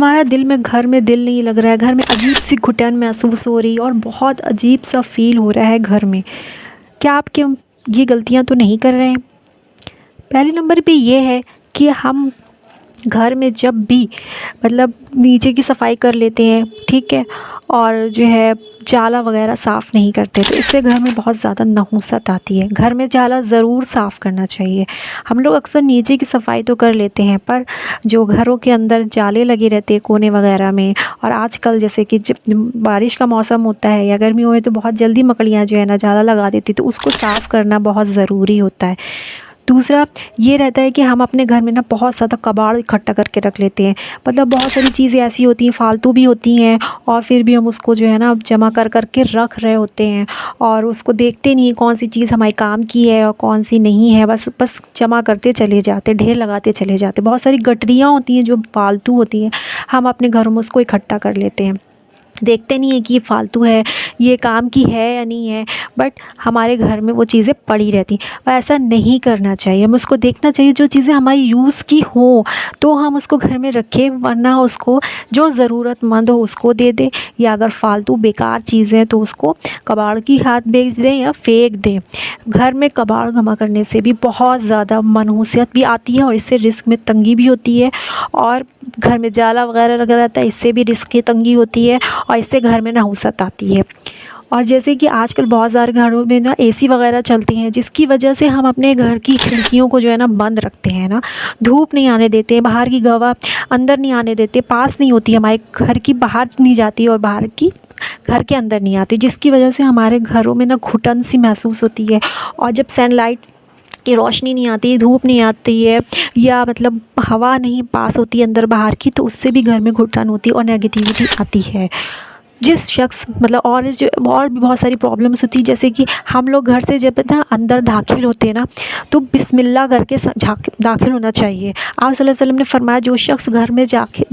ہمارا دل میں گھر میں دل نہیں لگ رہا ہے، گھر میں عجیب سی گھٹن محسوس ہو رہی ہے اور بہت عجیب سا فیل ہو رہا ہے گھر میں، کیا آپ کے یہ غلطیاں تو نہیں کر رہے ہیں؟ پہلے نمبر پہ یہ ہے کہ ہم گھر میں جب بھی مطلب نیچے کی صفائی کر لیتے ہیں، ٹھیک ہے، اور جو ہے جالا وغیرہ صاف نہیں کرتے تو اس سے گھر میں بہت زیادہ نحوست آتی ہے۔ گھر میں جالا ضرور صاف کرنا چاہیے۔ ہم لوگ اکثر نیچے کی صفائی تو کر لیتے ہیں، پر جو گھروں کے اندر جالے لگے رہتے ہیں کونے وغیرہ میں، اور آج کل جیسے کہ جب بارش کا موسم ہوتا ہے یا گرمیوں میں تو بہت جلدی مکڑیاں جو ہے نا جالا لگا دیتی، تو اس کو صاف کرنا بہت ضروری ہوتا ہے۔ دوسرا یہ رہتا ہے کہ ہم اپنے گھر میں نا بہت زیادہ کباڑ اکٹھا کر کے رکھ لیتے ہیں، مطلب بہت ساری چیزیں ایسی ہوتی ہیں فالتو بھی ہوتی ہیں، اور پھر بھی ہم اس کو جو ہے نا جمع کر کر کے رکھ رہے ہوتے ہیں، اور اس کو دیکھتے نہیں کون سی چیز ہمارے کام کی ہے اور کون سی نہیں ہے، بس جمع کرتے چلے جاتے، ڈھیر لگاتے چلے جاتے۔ بہت ساری گٹریاں ہوتی ہیں جو فالتو ہوتی ہیں، ہم اپنے گھروں میں اس کو اکٹھا کر لیتے ہیں، دیکھتے نہیں ہیں کہ یہ فالتو ہے، یہ کام کی ہے یا نہیں ہے، بٹ ہمارے گھر میں وہ چیزیں پڑی رہتی ہیں، اور ایسا نہیں کرنا چاہیے۔ ہمیں اس کو دیکھنا چاہیے، جو چیزیں ہماری یوز کی ہوں تو ہم اس کو گھر میں رکھیں، ورنہ اس کو جو ضرورت مند ہو اس کو دے دیں، یا اگر فالتو بیکار چیزیں تو اس کو کباڑ کی ہاتھ بیچ دیں یا پھینک دیں۔ گھر میں کباڑ جمع کرنے سے بھی بہت زیادہ منحوسیت بھی آتی ہے، اور اس سے رزق میں تنگی بھی ہوتی ہے، اور گھر میں جالا وغیرہ لگا رہتا ہے، اس سے بھی رزق کی تنگی ہوتی ہے، اور اس سے گھر میں نحوست آتی ہے۔ اور جیسے کہ آج کل بہت سارے گھروں میں نا اے سی وغیرہ چلتے ہیں، جس کی وجہ سے ہم اپنے گھر کی کھڑکیوں کو جو ہے نا بند رکھتے ہیں نا، دھوپ نہیں آنے دیتے، باہر کی ہوا اندر نہیں آنے دیتے، پاس نہیں ہوتی، ہمارے گھر کی باہر نہیں جاتی اور باہر کی گھر کے اندر نہیں آتی، جس کی وجہ سے ہمارے گھروں میں نا گھٹن سی محسوس ہوتی ہے، اور جب سن لائٹ کی روشنی نہیں آتی، دھوپ نہیں آتی ہے، یا مطلب ہوا نہیں پاس ہوتی اندر باہر کی، تو اس سے بھی گھر میں گھٹن ہوتی ہے اور نیگیٹیوٹی آتی ہے۔ جس شخص مطلب اور بھی بہت ساری پرابلمس ہوتی ہیں، جیسے کہ ہم لوگ گھر سے جب نا اندر داخل ہوتے ہیں نا تو بسم اللہ کر کے داخل ہونا چاہیے۔ آپ صلی اللہ علیہ وسلم نے فرمایا جو شخص گھر میں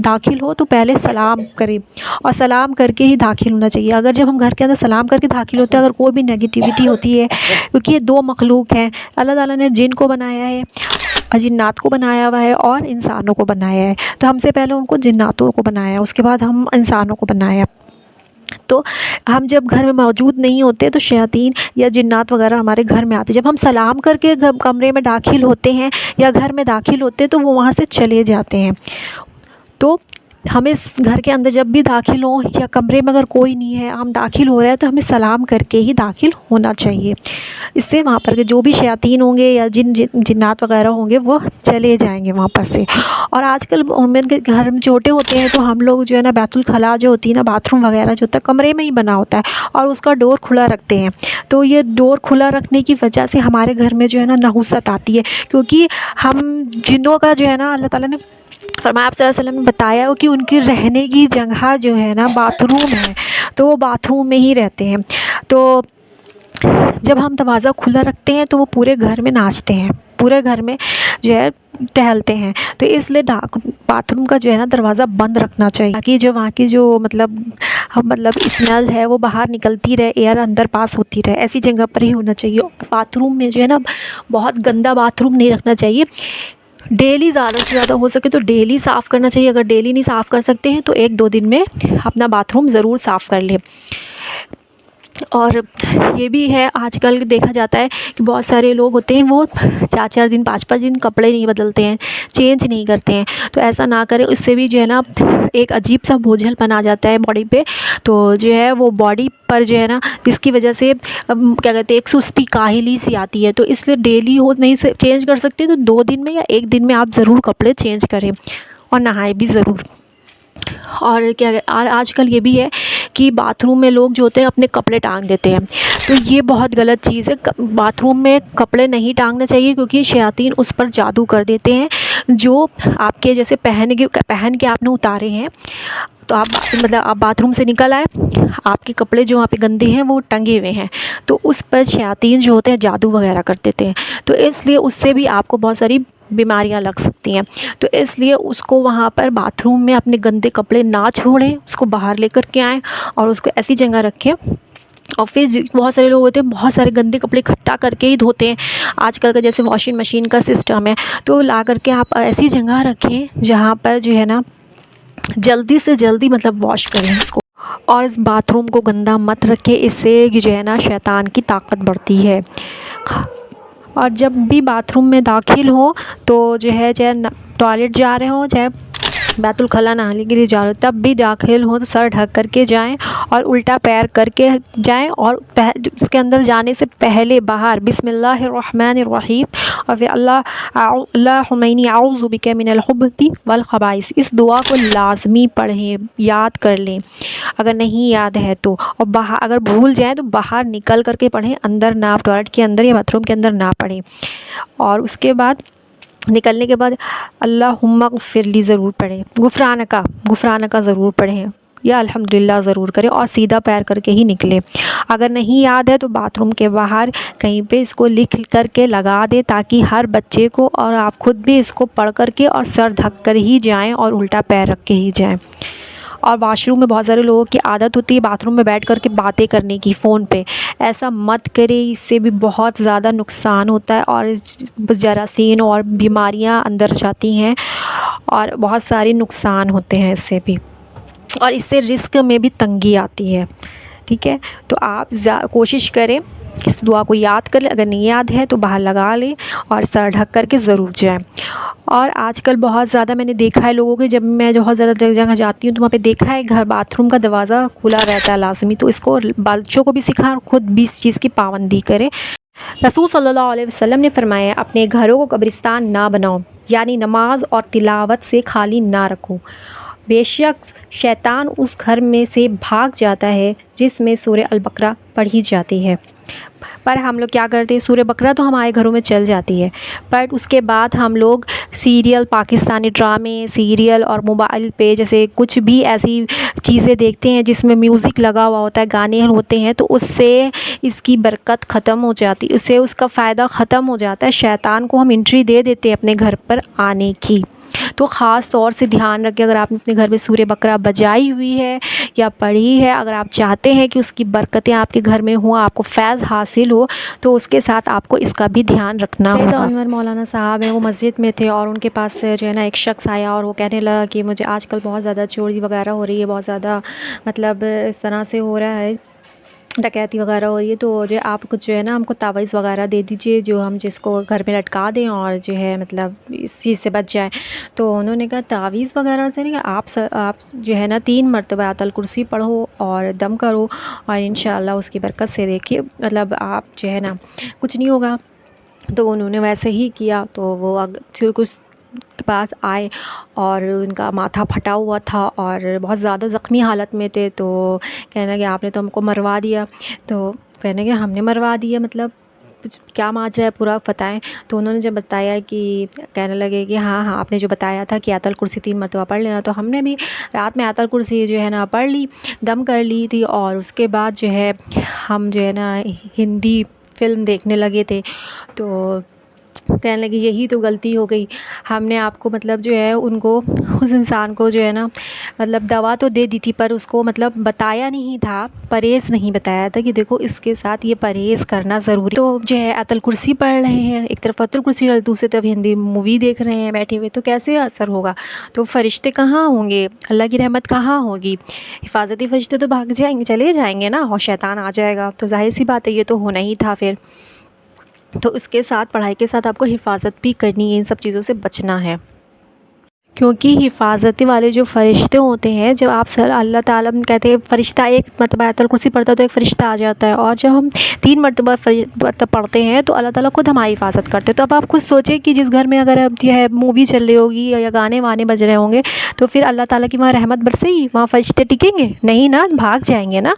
داخل ہو تو پہلے سلام کرے، اور سلام کر کے ہی داخل ہونا چاہیے۔ اگر جب ہم گھر کے اندر سلام کر کے داخل ہوتے ہیں، اگر کوئی بھی نیگیٹیوٹی ہوتی ہے، کیونکہ یہ دو مخلوق ہیں، اللہ تعالیٰ نے جن کو بنایا ہے، جنات کو بنایا ہوا ہے اور انسانوں کو بنایا ہے، تو ہم سے پہلے ان کو جناتوں کو بنایا ہے، اس کے بعد ہم انسانوں کو بنایا ہے۔ تو ہم جب گھر میں موجود نہیں ہوتے تو شیاطین یا جنات وغیرہ ہمارے گھر میں آتے، جب ہم سلام کر کے کمرے میں داخل ہوتے ہیں یا گھر میں داخل ہوتے ہیں تو وہ وہاں سے چلے جاتے ہیں۔ تو ہمیں گھر کے اندر جب بھی داخل ہوں یا کمرے میں اگر کوئی نہیں ہے، ہم داخل ہو رہے ہیں، تو ہمیں سلام کر کے ہی داخل ہونا چاہیے، اس سے وہاں پر جو بھی شیاطین ہوں گے یا جنات وغیرہ ہوں گے وہ چلے جائیں گے وہاں پر سے۔ اور آج کل ان کے گھر میں چھوٹے ہوتے ہیں تو ہم لوگ جو ہے نا بیت الخلاء جو ہوتی ہے نا، باتھ روم وغیرہ جو ہوتا ہے کمرے میں ہی بنا ہوتا ہے، اور اس کا ڈور کھلا رکھتے ہیں، تو یہ ڈور کھلا رکھنے کی وجہ سے ہمارے گھر میں جو ہے نا نحوست آتی ہے، کیونکہ ہم جنوں کا جو ہے نا اللہ تعالیٰ نے فرمایا، آپ صلی اللہ علیہ وسلم نے بتایا کہ ان کی رہنے کی جگہ جو ہے نا باتھ روم ہے، تو وہ باتھ روم میں ہی رہتے ہیں۔ تو جب ہم دروازہ کھلا رکھتے ہیں تو وہ پورے گھر میں ناچتے ہیں، پورے گھر میں جو ہے ٹہلتے ہیں، تو اس لیے باتھ روم کا جو ہے نا دروازہ بند رکھنا چاہیے، تاکہ جو وہاں کی جو مطلب اسمیل ہے وہ باہر نکلتی رہے، ایئر اندر پاس ہوتی رہے، ایسی جگہ پر ہی ہونا چاہیے۔ باتھ روم میں جو ہے نا بہت گندا باتھ روم نہیں رکھنا چاہیے، ڈیلی زیادہ سے زیادہ ہو سکے تو ڈیلی صاف کرنا چاہیے، اگر ڈیلی نہیں صاف کر سکتے ہیں تو 1-2 دن میں اپنا باتھ روم ضرور صاف کر لیں۔ اور یہ بھی ہے آج کل دیکھا جاتا ہے کہ بہت سارے لوگ ہوتے ہیں وہ 4-4 دن 5-5 دن کپڑے نہیں بدلتے ہیں، چینج نہیں کرتے ہیں، تو ایسا نہ کریں، اس سے بھی جو ہے نا ایک عجیب سا بوجھل پن آ جاتا ہے باڈی پہ، تو جو ہے وہ باڈی پر جو ہے نا جس کی وجہ سے کیا کہتے ہیں ایک سستی کاہلی سی آتی ہے، تو اس لیے ڈیلی ہو نہیں چینج کر سکتے تو 2 دن میں یا 1 دن میں آپ ضرور کپڑے چینج کریں، اور نہائیں بھی ضرور۔ اور آج کل یہ بھی ہے کہ باتھ روم میں لوگ جو ہوتے ہیں اپنے کپڑے ٹانگ دیتے ہیں، تو یہ بہت غلط چیز ہے، باتھ روم میں کپڑے نہیں ٹانگنا چاہیے، کیونکہ شیاطین اس پر جادو کر دیتے ہیں، جو آپ کے جیسے پہن کے آپ نے اتارے ہیں، تو آپ باتھ روم سے نکل آئے، آپ کے کپڑے جو وہاں پہ گندے ہیں وہ ٹنگے ہوئے ہیں، تو اس پر شیاطین جو ہوتے ہیں جادو وغیرہ کر دیتے ہیں، تو اس لیے اس سے بھی آپ کو بہت ساری بیماریاں لگ سکتی ہیں، تو اس لیے اس کو وہاں پر باتھ روم میں اپنے گندے کپڑے نہ چھوڑیں، اس کو باہر لے کر کے آئیں اور اس کو ایسی جگہ رکھیں۔ اور پھر بہت سارے لوگ ہوتے ہیں بہت سارے گندے کپڑے اکٹھا کر کے ہی دھوتے ہیں، آج کل کا جیسے واشنگ مشین کا سسٹم ہے، تو لا کر کے آپ ایسی جگہ رکھیں جہاں پر جو ہے نا جلدی سے جلدی مطلب واش کریں اس کو، اور اس باتھ روم کو گندا مت رکھے، اس سے جو ہے نا شیطان کی طاقت بڑھتی ہے۔ اور جب بھی باتھ روم میں داخل ہو تو جو ہے چاہے ٹوائلٹ جا رہے ہوں، چاہے بیت الخلاء نہانے کے لیے جا رہے ہو، تب بھی داخل ہوں تو سر ڈھک کر کے جائیں اور الٹا پیر کر کے جائیں، اور اس کے اندر جانے سے پہلے باہر بسم اللہ الرحمن الرحیم اور پھر اللہم انی اعوذ بک من الخبث والخبائث، اس دعا کو لازمی پڑھیں، یاد کر لیں اگر نہیں یاد ہے تو، اور باہر اگر بھول جائیں تو باہر نکل کر کے پڑھیں، اندر نہ، ٹوائلٹ کے اندر یا باتھ روم کے اندر نہ پڑھیں۔ اور اس کے بعد نکلنے کے بعد اللہم اغفر لی ضرور پڑھیں، غفرانکا ضرور پڑھیں، یا الحمدللہ ضرور کریں، اور سیدھا پیر کر کے ہی نکلیں۔ اگر نہیں یاد ہے تو باتھ روم کے باہر کہیں پہ اس کو لکھ کر کے لگا دیں، تاکہ ہر بچے کو اور آپ خود بھی اس کو پڑھ کر کے اور سر ڈھک کر ہی جائیں اور الٹا پیر رکھ کے ہی جائیں۔ اور واش روم میں بہت سارے لوگوں کی عادت ہوتی ہے باتھ روم میں بیٹھ کر کے باتیں کرنے کی فون پہ، ایسا مت کرے، اس سے بھی بہت زیادہ نقصان ہوتا ہے اور جراثیم اور بیماریاں اندر جاتی ہیں اور بہت سارے نقصان ہوتے ہیں اس سے بھی، اور اس سے رزق میں بھی تنگی آتی ہے، ٹھیک ہے۔ تو آپ کوشش کریں اس دعا کو یاد کر لیں، اگر نہیں یاد ہے تو باہر لگا لیں اور سر ڈھک کر کے ضرور جائیں۔ اور آج کل بہت زیادہ میں نے دیکھا ہے لوگوں کے، جب میں بہت زیادہ جگہ جاتی ہوں تو وہاں پہ دیکھا ہے گھر باتھ روم کا دروازہ کھلا رہتا ہے لازمی، تو اس کو بچوں کو بھی سکھائیں اور خود بھی اس چیز کی پابندی کریں۔ رسول صلی اللہ علیہ وسلم نے فرمایا اپنے گھروں کو قبرستان نہ بناؤ، یعنی نماز اور تلاوت سے خالی نہ رکھو، بے شک شیطان اس گھر میں سے بھاگ جاتا ہے جس میں سورہ البقرہ پڑھی جاتی ہے۔ پر ہم لوگ کیا کرتے ہیں، سورہ بقرہ تو ہمارے گھروں میں چل جاتی ہے، بٹ اس کے بعد ہم لوگ سیریل، پاکستانی ڈرامے، سیریل اور موبائل پہ جیسے کچھ بھی ایسی چیزیں دیکھتے ہیں جس میں میوزک لگا ہوا ہوتا ہے، گانے ہوتے ہیں، تو اس سے اس کی برکت ختم ہو جاتی، اس سے اس کا فائدہ ختم ہو جاتا ہے، شیطان کو ہم انٹری دے دیتے ہیں اپنے گھر پر آنے کی۔ تو خاص طور سے دھیان رکھیں، اگر آپ نے اپنے گھر میں سورہ بقرہ بجائی ہوئی ہے یا پڑھی ہے، اگر آپ چاہتے ہیں کہ اس کی برکتیں آپ کے گھر میں ہوں، آپ کو فیض حاصل ہو، تو اس کے ساتھ آپ کو اس کا بھی دھیان رکھنا ہوگا۔ سید انور مولانا صاحب ہیں، وہ مسجد میں تھے اور ان کے پاس جو ہے نا ایک شخص آیا اور وہ کہنے لگا کہ مجھے آج کل بہت زیادہ چوری وغیرہ ہو رہی ہے، بہت زیادہ مطلب اس طرح سے ہو رہا ہے، ڈکیتی وغیرہ ہو رہی ہے، تو جو آپ کچھ جو ہے نا ہم کو تعویذ وغیرہ دے دیجئے جو ہم جس کو گھر میں لٹکا دیں اور جو ہے مطلب اس چیز سے بچ جائے۔ تو انہوں نے کہا تعویذ وغیرہ سے نہیں، آپ جو ہے نا 3 مرتبہ آیت الکرسی پڑھو اور دم کرو، اور انشاءاللہ اس کی برکت سے دیکھیے مطلب آپ جو ہے نا کچھ نہیں ہوگا۔ تو انہوں نے ویسے ہی کیا، تو وہ کچھ کے پاس آئے اور ان کا ماتھا پھٹا ہوا تھا اور بہت زیادہ زخمی حالت میں تھے، تو کہنے کہ آپ نے تو ہم کو مروا دیا، تو کہنے کہ ہم نے مروا دیا مطلب کیا ماجرا ہے پورا بتائیں۔ تو انہوں نے جب بتایا کہ کہنے لگے کہ ہاں آپ نے جو بتایا تھا کہ آیت الکرسی 3 مرتبہ پڑھ لینا، تو ہم نے بھی رات میں آیت الکرسی جو ہے نا پڑھ لی، دم کر لی تھی، اور اس کے بعد جو ہے ہم جو ہے نا ہندی فلم دیکھنے لگے تھے، تو کہنے لگے یہی تو غلطی ہو گئی، ہم نے آپ کو مطلب جو ہے ان کو اس انسان کو جو ہے نا مطلب دوا تو دے دی تھی، پر اس کو مطلب بتایا نہیں تھا، پرہیز نہیں بتایا تھا کہ دیکھو اس کے ساتھ یہ پرہیز کرنا ضروری، تو جو ہے آیت الکرسی پڑھ رہے ہیں، ایک طرف آیت الکرسی اور دوسری طرف ہندی مووی دیکھ رہے ہیں بیٹھے ہوئے، تو کیسے اثر ہوگا؟ تو فرشتے کہاں ہوں گے، اللہ کی رحمت کہاں ہوگی، حفاظتی فرشتے تو بھاگ جائیں گے، چلے جائیں گے نا، اور شیطان آ جائے گا، تو ظاہر سی بات ہے یہ تو ہونا ہی تھا پھر۔ تو اس کے ساتھ پڑھائی کے ساتھ آپ کو حفاظت بھی کرنی ہے، ان سب چیزوں سے بچنا ہے، کیونکہ حفاظتی والے جو فرشتے ہوتے ہیں، جب آپ اللہ تعالیٰ کہتے ہیں فرشتہ ایک مرتبہ آیت الکرسی پڑھتا ہے تو ایک فرشتہ آ جاتا ہے، اور جب ہم 3 مرتبہ پڑھتے ہیں تو اللہ تعالیٰ خود ہماری حفاظت کرتے ہیں۔ تو اب آپ خود سوچیں کہ جس گھر میں اگر اب یہ ہے مووی چل رہی ہوگی یا گانے وانے بج رہے ہوں گے، تو پھر اللہ تعالیٰ کی وہاں رحمت برسے گی، وہاں فرشتے ٹکیں گے نہیں نا، بھاگ جائیں گے نا۔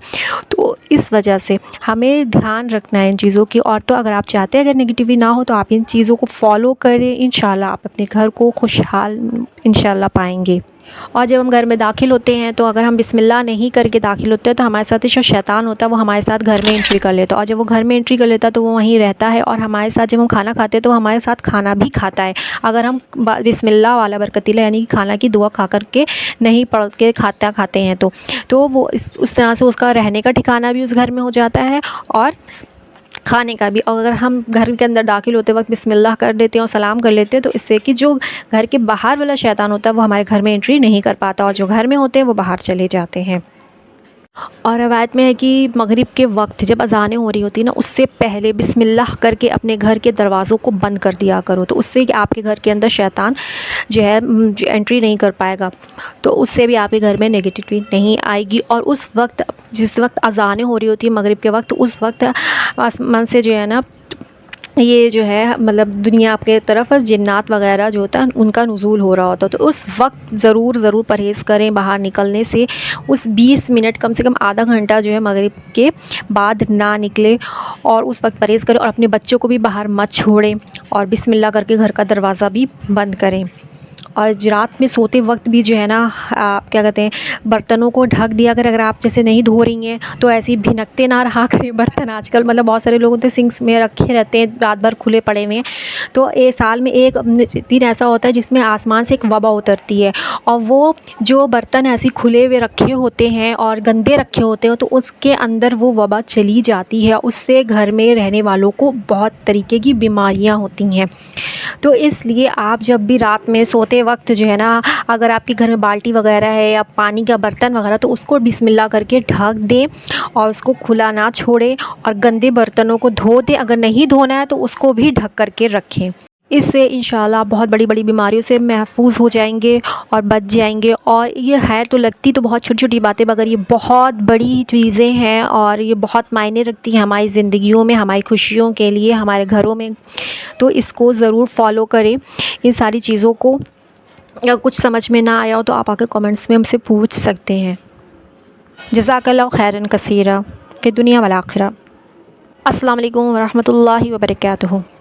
تو اس وجہ سے ہمیں دھیان رکھنا ہے ان چیزوں کی، اور تو اگر آپ چاہتے ہیں اگر نگیٹیوٹی نہ ہو تو آپ ان چیزوں کو فالو کریں، انشاءاللہ آپ اپنے گھر کو خوشحال انشاءاللہ پائیں گے۔ اور جب ہم گھر میں داخل ہوتے ہیں تو اگر ہم بسم اللہ نہیں کر کے داخل ہوتے ہیں تو ہمارے ساتھ جو شیطان ہوتا ہے وہ ہمارے ساتھ گھر میں انٹری کر لیتا ہے، اور جب وہ گھر میں انٹری کر لیتا ہے تو وہ وہیں رہتا ہے، اور ہمارے ساتھ جب ہم کھانا کھاتے ہیں تو وہ ہمارے ساتھ کھانا بھی کھاتا ہے، اگر ہم بسم اللہ والا برکت اللہ یعنی کھانا کی دعا کھا کر کے نہیں پڑھ کے کھاتے ہیں تو وہ اس طرح سے اس کا رہنے کا ٹھکانہ بھی اس گھر میں ہو جاتا ہے، اور کھانے کا بھی. اور اگر ہم گھر کے اندر داخل ہوتے وقت بسم اللہ کر دیتے ہیں اور سلام کر لیتے ہیں تو اس سے کہ جو گھر کے باہر والا شیطان ہوتا ہے وہ ہمارے گھر میں انٹری نہیں کر پاتا, اور جو گھر میں ہوتے ہیں وہ باہر چلے جاتے ہیں. اور روایت میں ہے کہ مغرب کے وقت جب اذانیں ہو رہی ہوتی ہیں نا, اس سے پہلے بسم اللہ کر کے اپنے گھر کے دروازوں کو بند کر دیا کرو, تو اس سے کہ آپ کے گھر کے اندر شیطان جو ہے انٹری نہیں کر پائے گا, تو اس سے بھی آپ کے گھر میں نگیٹیوٹی نہیں آئے گی. اور اس وقت جس وقت اذانیں ہو رہی ہوتی ہیں مغرب کے وقت, اس وقت آسمان سے جو ہے نا یہ جو ہے مطلب دنیا کے طرف جنات وغیرہ جو ہوتا ہے ان کا نزول ہو رہا ہوتا ہے, تو اس وقت ضرور پرہیز کریں باہر نکلنے سے. اس 20 منٹ کم سے کم آدھا گھنٹہ جو ہے مغرب کے بعد نہ نکلے, اور اس وقت پرہیز کریں, اور اپنے بچوں کو بھی باہر مت چھوڑیں, اور بسم اللہ کر کے گھر کا دروازہ بھی بند کریں. اور رات میں سوتے وقت بھی جو ہے نا آپ کیا کہتے ہیں برتنوں کو ڈھک دیا کریں. اگر آپ جیسے نہیں دھو رہی ہیں تو ایسے ہی بھنکتے نہ رہا کریں برتن. آج کل مطلب بہت سارے لوگ ہوتے ہیں سنکس میں رکھے رہتے ہیں رات بھر کھلے پڑے ہوئے ہیں, تو سال میں ایک دن ایسا ہوتا ہے جس میں آسمان سے ایک وبا اترتی ہے, اور وہ جو برتن ایسے کھلے ہوئے رکھے ہوتے ہیں اور گندے رکھے ہوتے ہیں تو اس کے اندر وہ وبا چلی جاتی ہے. اس سے گھر میں رہنے والوں کو بہت طریقے کی بیماریاں ہوتی ہیں. تو اس لیے آپ جب بھی رات میں سوتے وقت جو ہے نا اگر آپ کے گھر میں بالٹی وغیرہ ہے یا پانی کا برتن وغیرہ, تو اس کو بسم اللہ کر کے ڈھک دیں اور اس کو کھلا نہ چھوڑیں, اور گندے برتنوں کو دھو دیں. اگر نہیں دھونا ہے تو اس کو بھی ڈھک کر کے رکھیں. اس سے انشاءاللہ آپ بہت بڑی بیماریوں سے محفوظ ہو جائیں گے اور بچ جائیں گے. اور یہ ہے تو لگتی تو بہت چھوٹی چھوٹی باتیں, مگر یہ بہت بڑی چیزیں ہیں اور یہ بہت معنی رکھتی ہیں ہماری زندگیوں میں, ہماری خوشیوں کے لیے, ہمارے گھروں میں. تو اس کو ضرور فالو کریں ان ساری چیزوں کو. اگر کچھ سمجھ میں نہ آیا ہو تو آپ آ کے کمنٹس میں ہم سے پوچھ سکتے ہیں. جزاک اللہ خیرا کثیرا فی الدنیا والآخرہ. السلام علیکم ورحمۃ اللہ وبرکاتہ.